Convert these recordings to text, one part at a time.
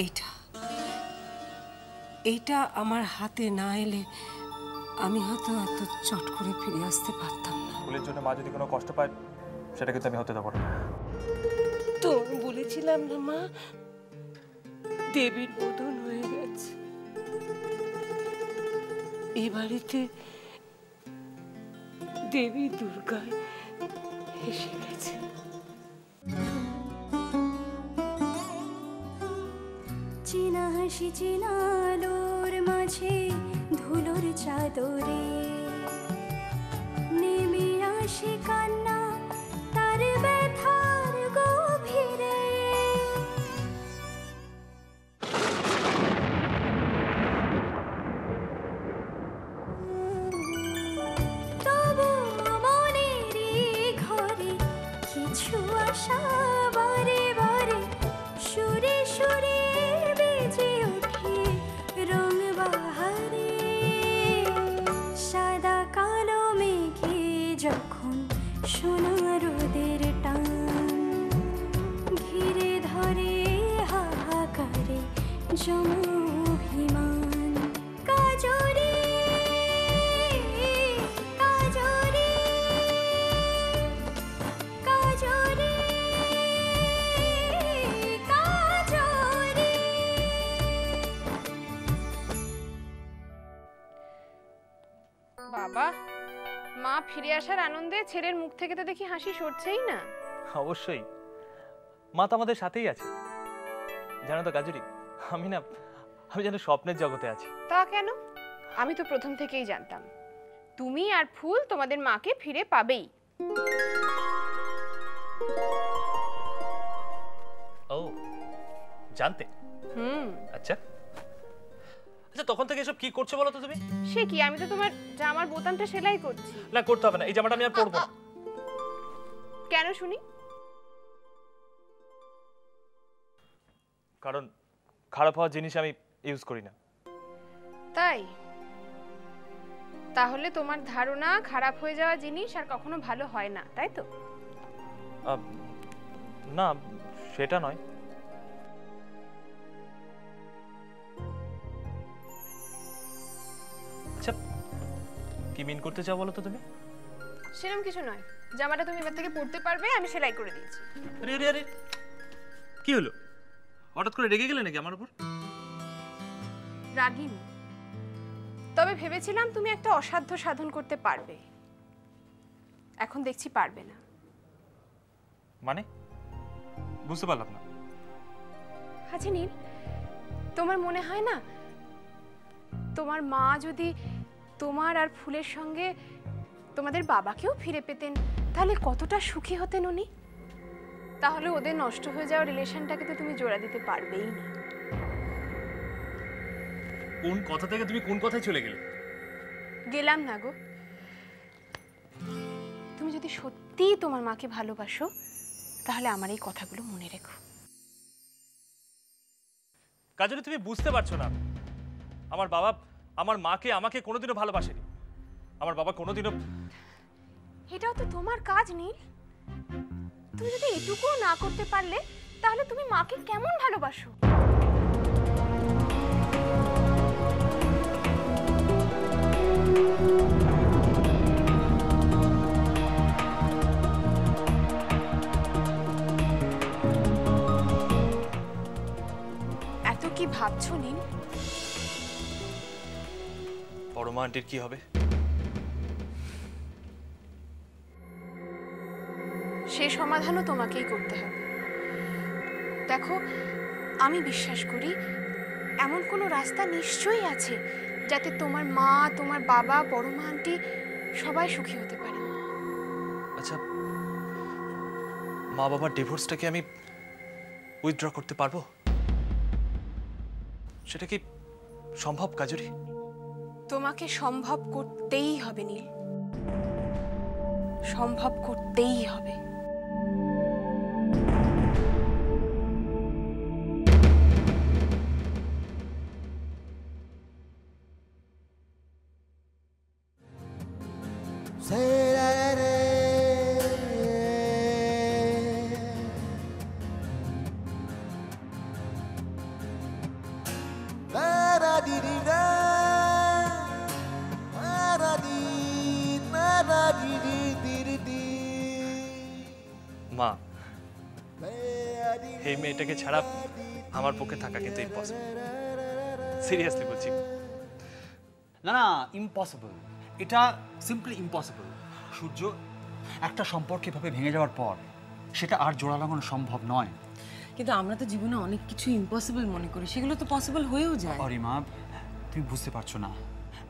এইটা এইটা আমার হাতে না এলে আমি হয়তো এত চট করে ফিরে আসতে পারতাম না। ফুলের জন্য মা যদি কোনো কষ্ট পায় সেটা কিন্তু আমি হতে দেবো না। তো বলেছিলাম না মা, দেবীর বোধন হয়ে গেছে। এ বাড়িতে দেবী দুর্গায় এসে গেছে। চিনা হাসি চিনা আলোর মাঝে ধুলোর চাদরে নেমে আসে কান্না তার ব্যথার গভীরে। তবু মনেরই ঘরে কিছু আশা বারে বারে সুরে সুরে বেজে ওঠে রং বাহারে। সাদা কালো মেঘে যখন সোনা রোদের টান ঘিরে ধরে হাহাকারে জমাভিমান। কাজরে কাজরে কাজরে কাজরে। বাবা, মা ফিরে আসার আনন্দে ছেলের মুখ থেকে তো দেখি হাসি সরছেই না। অবশ্যই, মা তো আমাদের সাথেই আছে। জানো তো কাজুরি, আমি যেন স্বপ্নের জগতে আছি। তা কেন? আমি তো প্রথম থেকেই জানতাম তুমি আর ফুল তোমাদের মাকে ফিরে পাবেই। ও, জানতে? আচ্ছা আচ্ছা, তখন থেকে এসব কি করছো বলো তো তুমি? সে কি, আমি তো তোমার জামার বোতামটা সেলাই করছি। না, করতে হবে না, এই জামাটা আমি আর পরবো না। কেন শুনি? কারণ খারাপ হওয়ার জিনিস আমি ইউজ করি না। তাই? তাহলে তোমার ধারণা খারাপ হয়ে যাওয়া জিনিস আর কখনো ভালো হয় না, তাই তো? না, সেটা নয়। আচ্ছা, কি মিন করতে চাও বলো তো তুমি? সেরকম কিছু নয়, জামাটা তুমি এবার থেকে পরতে পারবে, আমি সেলাই করে দিয়েছি। আরে আরে আরে, কি হলো? হঠাৎ করে রেগে গেলে নাকি আমার উপর? রাগিনি, তবে ভেবেছিলাম তুমি একটা অসাধ্য সাধন করতে পারবে, এখন দেখছি পারবে না। মানে বুঝতে পারলাম না। আচ্ছা নীল, তোমার মনে হয় না তোমার মা যদি তোমার আর ফুলের সঙ্গে তোমাদের বাবাকেও ফিরে পেতেন তাহলে কতটা সুখী হতেন উনি? তাহলে ওদের নষ্ট হয়ে যাওয়া রিলেশনটাকে তো তুমি জোড়া দিতে পারবেই না। কোন কথা থেকে তুমি কোন কথায় চলে গেলে? গেলাম না গো, তুমি যদি সত্যিই তোমার মাকে ভালোবাসো তাহলে আমার এই কথাগুলো মনে রেখো। কাজলি, তুমি বুঝতে পারছো না, আমার বাবা আমার মাকে আমাকে কোনোদিনও ভালোবাসেনি। আমার বাবা কোনোদিনও। এটাও তো তোমার কাজ নীল, তুমি যদি এটুকুও না করতে পারলে তাহলে তুমি মাকে কেমন ভালোবাসো? এত কি ভাবছো নীল? পরমা আন্টির কি হবে? সে সমাধানও তোমাকেই করতে হবে। দেখো, আমি বিশ্বাস করি এমন কোনো রাস্তা নিশ্চয়ই আছে যাতে তোমার মা, তোমার বাবা, পরমা আন্টি সবাই সুখী হতে পারে। আচ্ছা, মা বাবার ডিভোর্সটাকে আমি উইথড্র করতে পারবো? সেটা কি সম্ভব কাজুরি? তোমাকে সম্ভব করতেই হবে নীল, সম্ভব করতেই হবে। মা, এই মেয়েটাকে ছাড়া আমার পক্ষে থাকা কিন্তু ইম্পসিবল। সিরিয়াসলি বলছি। না না, ইম্পসিবল, এটা সিম্পলি ইম্পসিবল। সূর্য, একটা সম্পর্ক এভাবে ভেঙে যাওয়ার পর সেটা আর জোড়া লাগানো সম্ভব নয়। কিন্তু আমরা তো জীবনে অনেক কিছু ইম্পসিবল মনে করি, সেগুলো তো পসিবল হয়েও যায়। অরিমা, তুমি বুঝতে পারছো না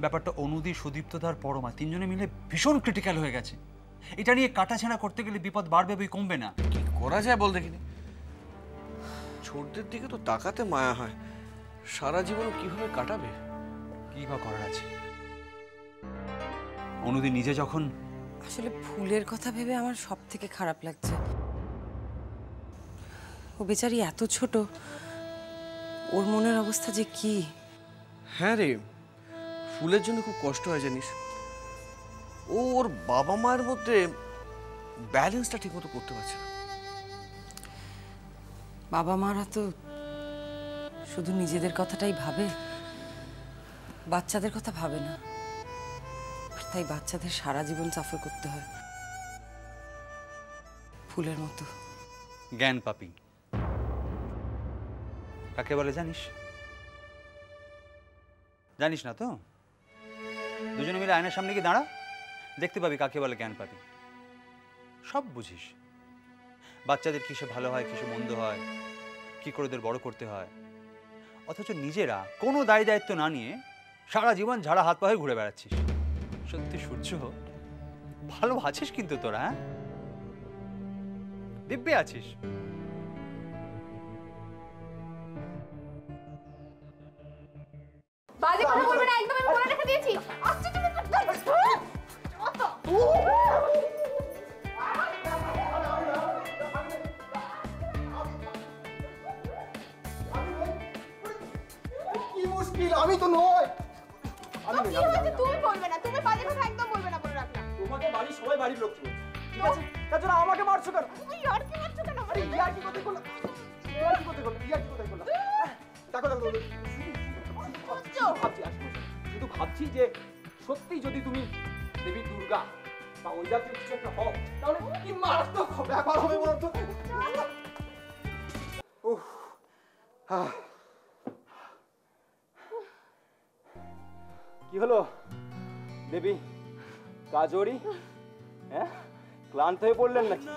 ব্যাপারটা। অনুদি, সুদীপ্তদার পরমা তিনজনে মিলে ভীষণ ক্রিটিক্যাল হয়ে গেছে। এটা নিয়ে কাটাছেঁড়া করতে গেলে বিপদ বাড়বে বই কমবে না। কি করা যায় বল দেখিনি? ছোটদের দিকে তো তাকাতে মায়া হয়। সারা জীবন কিভাবে কাটাবে? কি বা করার আছে? অনুদি নিজে যখন... আসলে ফুলের কথা ভেবে আমার সব থেকে খারাপ লাগছে। ও বেচারি এত ছোট, ওর মনের অবস্থা যে কি। হ্যাঁ রে, ফুলের জন্য খুব কষ্ট হয় জানিস। ও ওর বাবা মায়ের মধ্যে ব্যালেন্সটা ঠিকমতো করতে পারছে না। বাবা মারা তো শুধু নিজেদের কথাটাই ভাবে, বাচ্চাদের কথা ভাবে না। আর তাই বাচ্চাদের সারা জীবন সাফার করতে হয় ফুলের মতো। জ্ঞান পাপি কাকে বলে জানিস? জানিস না তো? দুজনে মিলে আয়নার সামনে গিয়ে দাঁড়া, দেখতে পাবি কাকে বলে জ্ঞান পাপি। সব বুঝিস, বাচ্চাদের কিসে ভালো হয়, কিসে মন্দ হয়, কি করে ওদের বড় করতে হয়। অথচ নিজেরা কোনো দায় দায়িত্ব না নিয়ে সারা জীবন ঝাড়া হাত পা হয়ে ঘুরে বেড়াচ্ছিস। সত্যি সূর্য, ভালো আছিস কিন্তু তোরা, হ্যাঁ? দিব্যে আছিস। বাজে কথা বলবে না, একদম আমি বলে রেখে দিয়েছি। আচ্ছা তুমি কি মুশকিল, আমি তো নয়। তুমি বলবে না, তুমি বাজে কথা একদম বলবে না বলে রাখলাম। তোমাকে বাড়ির সবাই বাড়ির লোক ছিল, ঠিক আছে? তাছাড়া আমাকে মারছো কেন? তুমি আর কি মারছো কেন? আরে ইয়ার কি কথা করলো? ইয়ার কি কথা করলো? ইয়ার কি কথা করলো? দেখো দেখো, ভাবছি শুধু ভাবছি যে সত্যি যদি তুমি দেবী দুর্গা বা ওই জাতীয় কিছু একটা হও, তাহলে কি মারাত্মক ব্যাপার হবে বলো তো। উফ, কি হলো দেবী কাজরি? হ্যাঁ, ক্লান্ত হয়ে পড়লেন নাকি?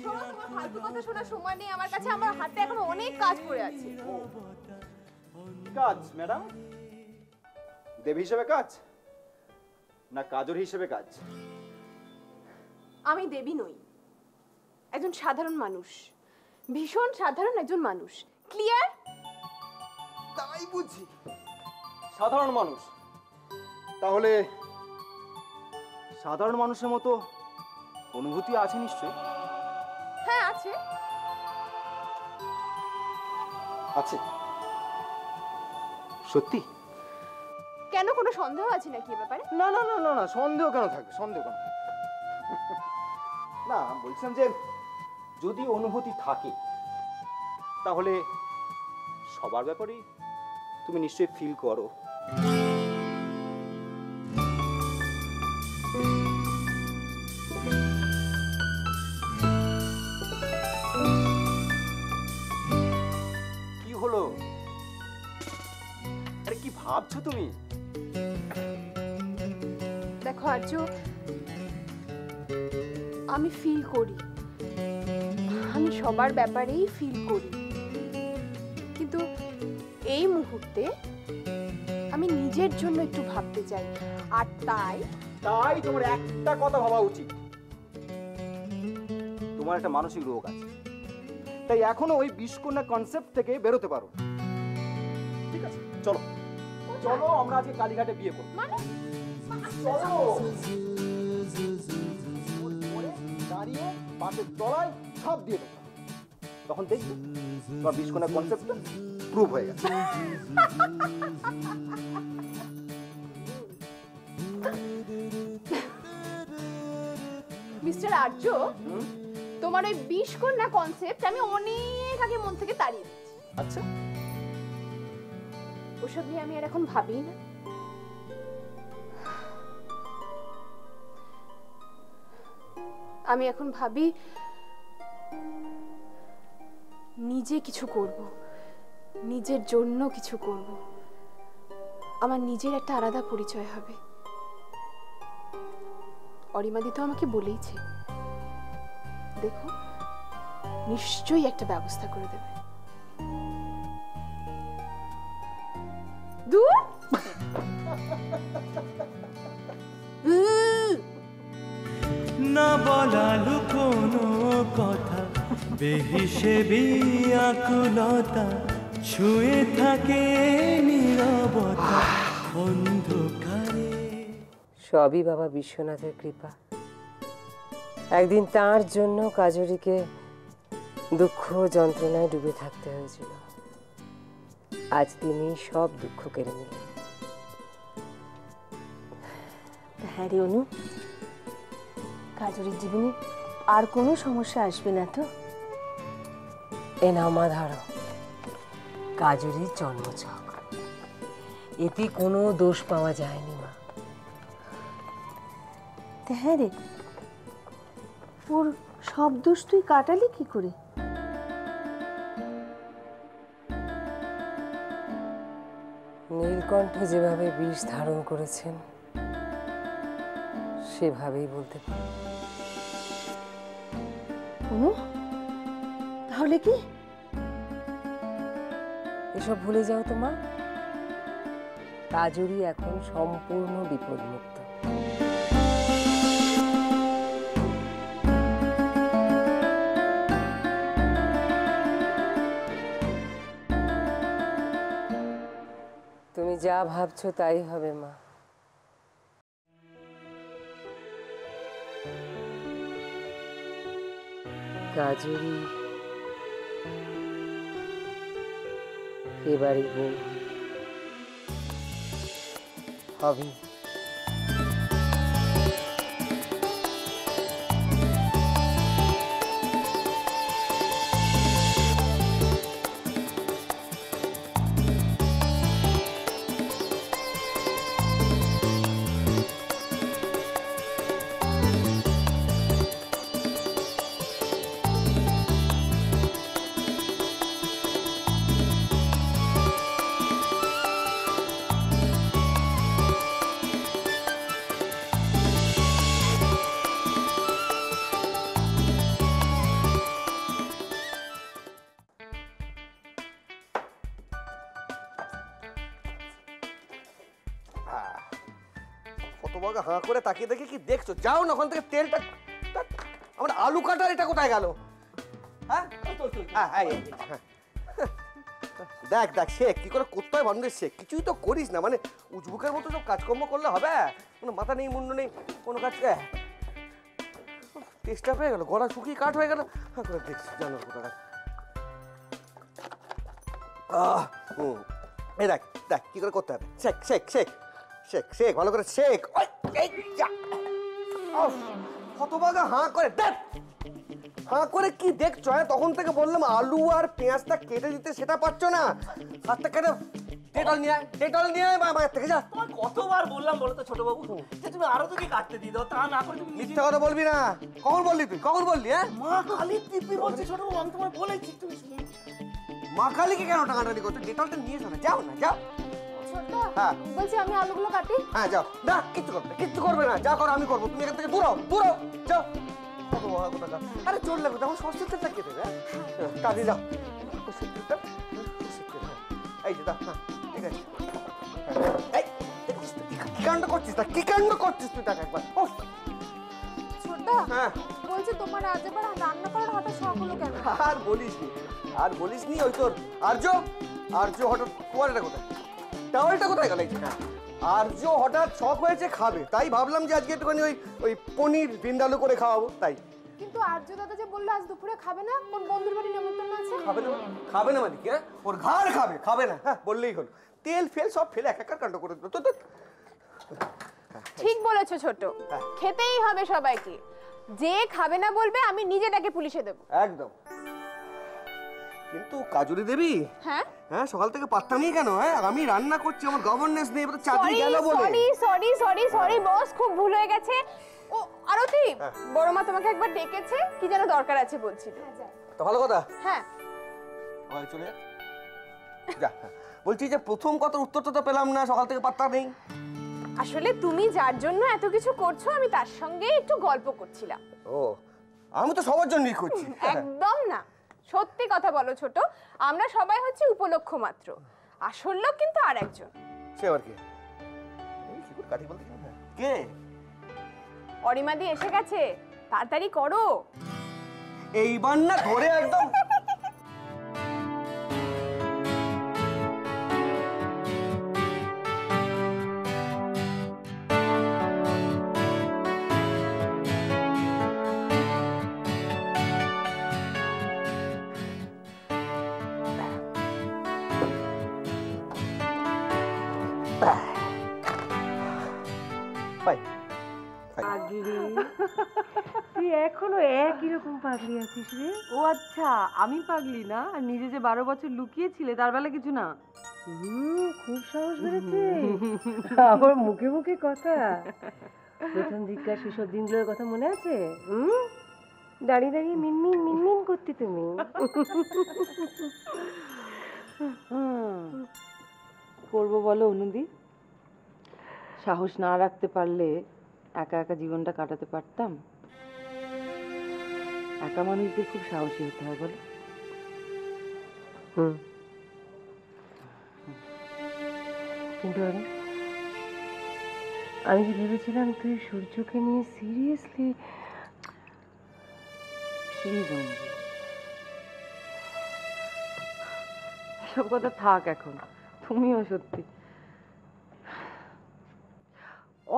শোনো, তোমার ফালতু কথা শোনার সময় নেই আমার কাছে। আমার হাতে এখনো অনেক কাজ পড়ে আছে। কাজ ম্যাডাম? দেবী হিসেবে কাজ না কাজর হিসেবে কাজ? আমি দেবী নই, একজন সাধারণ মানুষ, ভীষণ সাধারণ একজন মানুষ। ক্লিয়ার? তাই বুঝি সাধারণ মানুষ। তাহলে সাধারণ মানুষের মতো অনুভূতি আছে নিশ্চয়ই? হ্যাঁ আছে। আছে? সত্যি? কেন, কোনো সন্দেহ আছে নাকি এ ব্যাপারে? না না না না না, সন্দেহ কেন থাকবে? সন্দেহ কেন? না, বলছিলাম যে যদি অনুভূতি থাকে তাহলে সবার ব্যাপারেই তুমি নিশ্চয়ই ফিল করো। কি হলো? আরে কি ভাবছো তুমি? দেখো আর্য, আমি ফিল করি, আমি সবার ব্যাপারেই ফিল করি, কিন্তু এই মুহূর্তে আমি নিজের জন্য একটু ভাবতে চাই। আর তাই তোমার একটা কথা ভাবা উচিত, তোমার একটা মানসিক রোগ আছে। তাই এখনো ওই বিষকন্যা কনসেপ্ট থেকে বেরোতে পারো। ঠিক আছে, চলো চলো আমরা আজকে কালীঘাটে বিয়ে করব। মানে চলো, দাঁড়িয়ে বাসের তলায় সব দিয়ে দেবো, তখন দেখবি তোমার বিষকন্যা কনসেপ্টটা প্রুভ হয়ে গেছে। মিস্টার আর্য, তোমার ওই বিষকন্যা কনসেপ্ট আমি অনেক আগে মন থেকে তাড়িয়ে হচ্ছে? ওসব নিয়ে আমি আর এখন ভাবি না। আমি এখন ভাবি নিজে কিছু করব, নিজের জন্য কিছু করব, আমার নিজের একটা আলাদা পরিচয় হবে। অরিমাদি তো আমাকে বলেইছে, দেখো নিশ্চয়ই একটা ব্যবস্থা করে দেবে। দূর না বলালু কোনো কথা, বেহিসেবি আকুলতা, ছুঁয়ে থাকে নীরবতা অন্ধকারে। সবই বাবা বিশ্বনাথের কৃপা। একদিন তার জন্য কাজরিকে দুঃখ যন্ত্রণায় ডুবে থাকতে হয়েছিল, আজ তিনি সব দুঃখ কেড়ে নিলেন। হ্যাঁ রে অনু, কাজরির জীবনে আর কোনো সমস্যা আসবে না তো? এ নাও মা, ধরো কাজরির জন্মছক, এতে কোনো দোষ পাওয়া যায়নি মা। হ্যাঁ রে, ওর সব দোষ তুই কাটালি কি করে? নীলকণ্ঠ যেভাবে বিষ ধারণ করেছেন সেভাবেই বলতে পারি। অনু, তাহলে কি? এসব ভুলে যাও তো মা, কাজরি এখন সম্পূর্ণ বিপদমুক্ত। তুমি যা ভাবছো তাই হবে মা। কাজরি এবারই বউ হবে। কতবাগা হাঁ করে তাকিয়ে দেখে কি দেখছো? যাও না ওখান থেকে তেলটা। আমার আলু কাটার এটা কোথায় গেল? হ্যাঁ দেখ দেখ, শেখ কি করে করতে হয় বন্ধের, শেখ কিছুই তো করিস না, মানে উজবুকের মতো সব কাজকর্ম করলে হবে? কোনো মাথা নেই মুন্ড নেই কোনো কাজ। টেস্টটা পেয়ে গেল, গলা শুকিয়ে কাঠ হয়ে গেল। হ্যাঁ করে দেখছি জানো কোথায়। এই দেখ দেখ কি করে করতে হবে। শেখ শেখ শেখ শেখ শেখ ভালো করে শেখ। কতবাগা হাঁ করে দেখ, হাঁ করে কি দেখছো? হ্যাঁ তখন থেকে বললাম আলু আর পেঁয়াজটা কেটে দিতে, সেটা পারছো না। হাতটা কেটে ডেটল নিয়ে আয়, ডেটল নিয়ে আয় মায়ের থেকে। যা, তোমায় কতবার বললাম বলো তো ছোট বাবু, যে তুমি আরো তো কি কাটতে দিয়ে দাও, তা না করে তুমি মিথ্যা কথা বলবি না। কখন বললি তুই? কখন বললি? হ্যাঁ মা কালী দিব্যি বলছি ছোট বাবু, আমি তোমায় বলেছি তুমি মা কালীকে কেন টাকাটানি করছো? ডেটলটা নিয়ে এসো না, যাও না যাও। হ্যাঁ বলছি আমি আলুগুলো কাটি। হ্যাঁ যাও। না কিচ্ছু করবে, কিচ্ছু করবে না, যা করো আমি করবো। তুমি এখান থেকে দূর হও, দূর হও, যাও। আরে চোর লাগবে তখন সরষের তেলটা কেটে দেবে। কাজে যাও, সরষের তেলটা, এই যে দাও। হ্যাঁ ঠিক আছে। এই কি কাণ্ড করছিস? তা কি কাণ্ড করছিস তুই? টাকা একবার ছোটদা, হ্যাঁ বলছি তোমার আজ এবার রান্না করার হঠাৎ শখ হলো কেন? আর বলিস নি, আর বলিস নি। ওই তোর আর্য, আর্য হঠাৎ কুয়ারটা কোথায়, টাওয়ালটা কোথায় গেল? আর্য হঠাৎ শখ হয়েছে খাবে, তাই ভাবলাম যে আজকে একটুখানি ওই পনির ভিন্দালু করে খাওয়াবো। তাই কিন্তু আর্য দাদা যে বললো আজ দুপুরে খাবে না, কোন বন্ধুর বাড়ি নেমন্তন্ন আছে। খাবে না? খাবে না মানে কি? হ্যাঁ ওর ঘাড় খাবে, খাবে না? হ্যাঁ বললেই হলো। তেল ফেল সব ফেলে একাকার কাণ্ড করে দিল। তো ঠিক বলেছো ছোট, খেতেই হবে সবাইকে। যে খাবে না বলবে আমি নিজে তাকে পুলিশে দেবো। একদম। কিন্তু কাজুরি দেবী, হ্যাঁ হ্যাঁ সকাল থেকে পাত্তা নেই কেন? হ্যাঁ আমি রান্না করছি, আমার গভর্নেন্স নেই, এবার চাকরি গেল বলে। সরি বস, খুব ভুল হয়ে গেছে। ও আরতি, বড় মা তোমাকে একবার ডেকেছে, কি যেন দরকার আছে বলছিল। তো ভালো কথা। হ্যাঁ আমায় চলে যা। বলছি যে প্রথম কথার উত্তরটা তো পেলাম না, সকাল থেকে পাত্তা নেই। আসলে তুমি যার জন্য এত কিছু করছো, আমি তার সঙ্গে একটু গল্প করছিলাম। ও, আমি তো সবার জন্যই করছি। একদম না, সত্যি কথা বলো ছোট, আমরা সবাই হচ্ছে উপলক্ষ মাত্র, আসল লোক কিন্তু আর একজন। সে আবার কে? এই কি করে কাটি বলতে না কে? অরিমাদি এসে গেছে, তাড়াতাড়ি করো। এইবার না ধরে একদম। তুই এখনো একই রকম পাগলি আছিস রে? ও আচ্ছা, আমি পাগলি না, আর নিজে যে 12 বছর লুকিয়েছিলে তার বেলা কিছু না। খুব সাহস বেড়েছে আমার মুখে মুখে কথা। প্রথম দিককার সেসব দিনগুলোর কথা মনে আছে? দাঁড়িয়ে দাঁড়িয়ে মিনমিন মিনমিন করতে তুমি। করবো বলো অনুদি? সাহস না রাখতে পারলে একা একা জীবনটা কাটাতে পারতাম? একা মানুষদের খুব সাহসী হতে হয় বলো। কিন্তু আমি যে ভেবেছিলাম তুই সূর্যকে নিয়ে সিরিয়াসলি, সব কথা থাক এখন, তুমিও সত্যি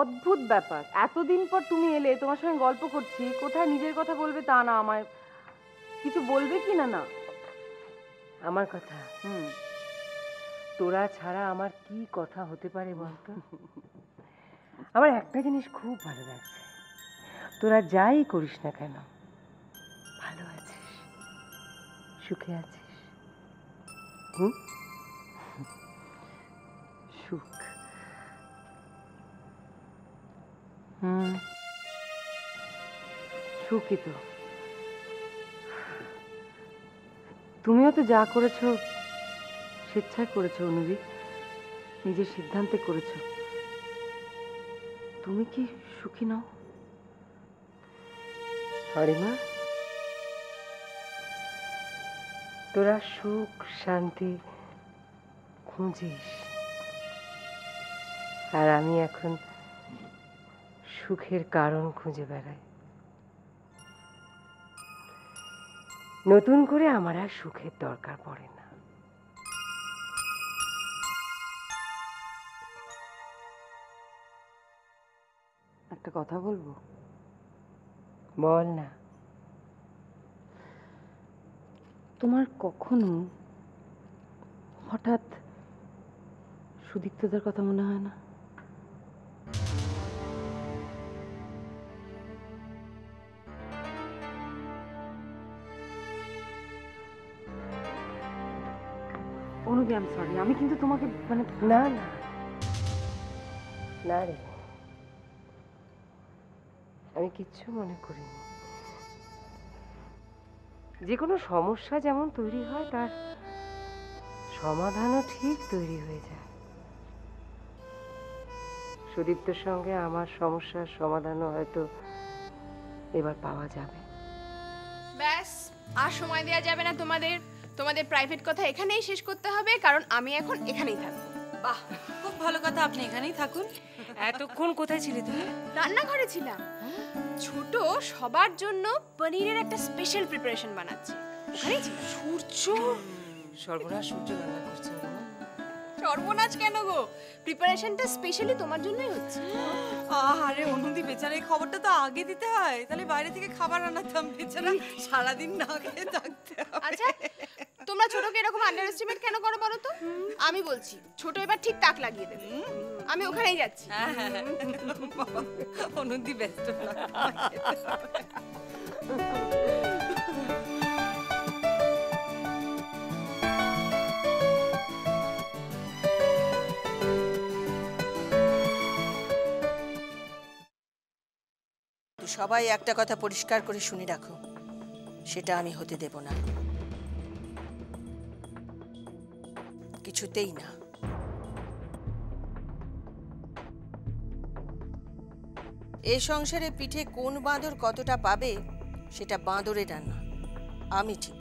অদ্ভুত ব্যাপার। এতদিন পর তুমি এলে, তোমার সঙ্গে গল্প করছি, কোথায় নিজের কথা বলবে তা না, আমায় কিছু বলবে কি না? না আমার কথা, তোরা ছাড়া আমার কি কথা হতে পারে বলতো? আমার একটা জিনিস খুব ভালো লাগছে, তোরা যাই করিস না কেন ভালো আছিস, সুখে আছিস। সুখ, সুখী তো তুমিও তো যা করেছো স্বেচ্ছায় করেছো অনুদি, নিজের সিদ্ধান্তে করেছো। তুমি কি সুখী নও? হরিমা, তোরা সুখ শান্তি খুঁজিস, আর আমি এখন সুখের কারণ খুঁজে বেড়াই। নতুন করে আমার আর সুখের দরকার পড়ে না। একটা কথা বলবো? বল না। তোমার কখনো হঠাৎ সুদীপ্তদের কথা মনে হয় না? অনুদি, আমি সরি, আমি কিন্তু তোমাকে মানে না না না রে, আমি কিচ্ছু মনে করিনি। যে কোনো সমস্যা যেমন তৈরি হয়, তার সমাধানও ঠিক তৈরি হয়ে যায়। সুদীপ্তর সঙ্গে আমার সমস্যার সমাধানও হয়তো এবার পাওয়া যাবে। ব্যাস, আর সময় দেওয়া যাবে না তোমাদের। তোমাদের প্রাইভেট কথা এখানেই শেষ করতে হবে, কারণ আমি এখন এখানেই থাকবো। বাহ, খুব ভালো কথা, আপনি এখানেই থাকুন। এতক্ষণ কোথায় ছিলে তুমি? রান্নাঘরে ছিলাম। ছোট সবার জন্য পনিরের একটা স্পেশাল প্রিপারেশন বানাচ্ছে, ওখানেই ছিলাম। সূর্য, সর্বনাশ, সূর্য রান্না করছে। সর্বনাশ কেন গো? প্রিপারেশনটা স্পেশালি তোমার জন্যই হচ্ছে। আরে অনুদি, বেচারা এই খবরটা তো আগে দিতে হয়, তাহলে বাইরে থেকে খাবার আনাতাম, বেচারা সারাদিন না খেয়ে থাকতে। আচ্ছা, তোমরা ছোটকে এরকম আন্ডার এস্টিমেট কেন করো বলো তো? আমি বলছি, ছোট এবার ঠিক তাক লাগিয়ে দেবে। আমি ওখানেই যাচ্ছি। অনুদি ব্যস্ত না। সবাই একটা কথা পরিষ্কার করে শুনে রাখো, সেটা আমি হতে দেব না, কিছুতেই না। এই সংসারে পিঠে কোন বাঁদর কতটা পাবে সেটা বাঁদরের রান্না, আমি ঠিক